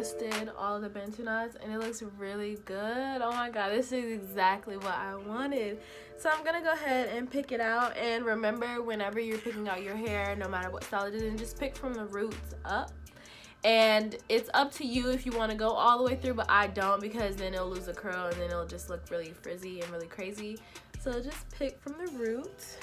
twisted all the bantu knots, and it looks really good. Oh my god, this is exactly what I wanted. So I'm gonna go ahead and pick it out. And remember, whenever you're picking out your hair, no matter what style it is, and just pick from the roots up. And it's up to you if you want to go all the way through, but I don't, because then it'll lose a curl and then it'll just look really frizzy and really crazy. So just pick from the root.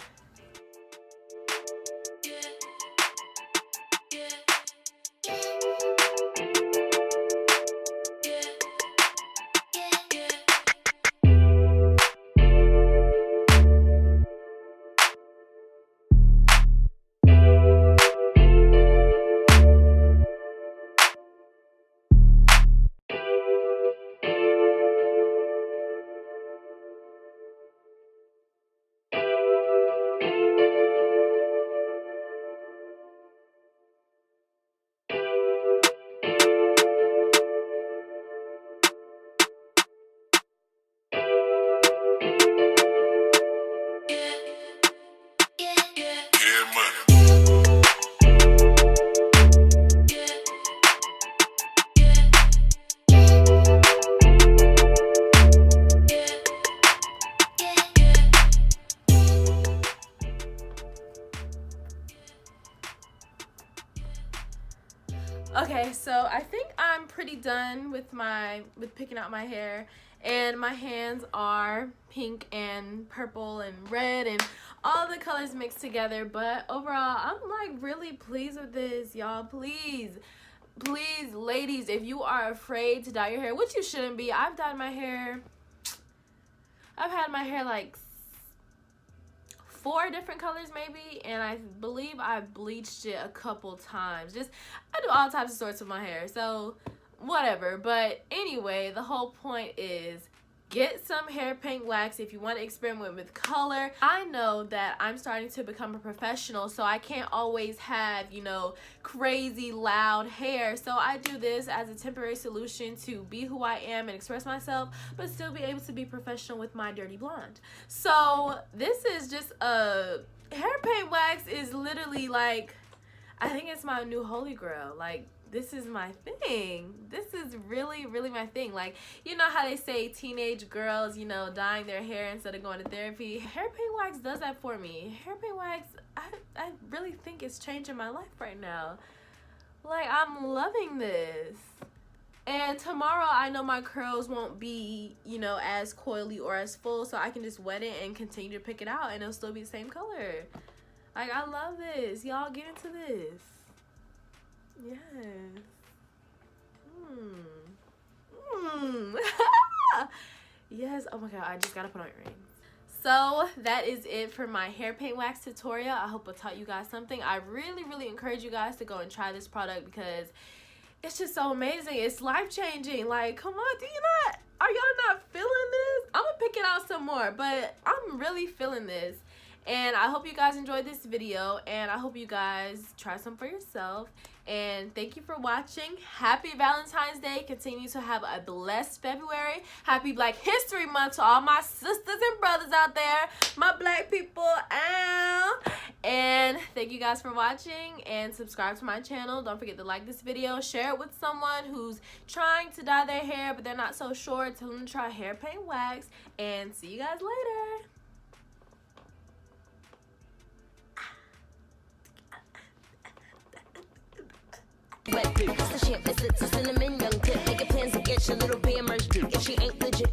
Okay, so I think I'm pretty done with picking out my hair, and my hands are pink and purple and red and all the colors mixed together. But overall, I'm like really pleased with this, y'all. Please, ladies, if you are afraid to dye your hair, which you shouldn't be. I've dyed my hair. I've had my hair like 4 different colors maybe, and I believe I bleached it a couple times. I do all types of sorts with my hair, so whatever. But anyway, the whole point is, get some hair paint wax if you want to experiment with color. I know that I'm starting to become a professional, so I can't always have, you know, crazy loud hair. So I do this as a temporary solution to be who I am and express myself, but still be able to be professional with my dirty blonde. So this is just a hair paint wax is literally like, I think it's my new holy grail. Like, this is my thing. This is really, really my thing. Like, you know how they say teenage girls, you know, dyeing their hair instead of going to therapy? Hair paint wax does that for me. Hair paint wax, I really think it's changing my life right now. Like, I'm loving this. And tomorrow, I know my curls won't be, you know, as coily or as full, so I can just wet it and continue to pick it out, and it'll still be the same color. Like, I love this. Y'all get into this. Yes. Yes. Oh my god, I just gotta put on earrings. So that is it for my hair paint wax tutorial. I hope it taught you guys something. I really, really encourage you guys to go and try this product, because it's just so amazing. It's life-changing. Like, come on, are y'all not feeling this? I'm gonna pick it out some more, but I'm really feeling this. And I hope you guys enjoyed this video, and I hope you guys try some for yourself. And thank you for watching. Happy Valentine's Day. Continue to have a blessed February. Happy Black History Month to all my sisters and brothers out there, my black people. And thank you guys for watching, and subscribe to my channel. Don't forget to like this video, share it with someone who's trying to dye their hair but they're not so sure. Tell them to try hair paint wax, and see you guys later. Wet grip, it's the shit, it's a cinnamon young tip. Make a plans to get your little bee immersed. If she ain't legit,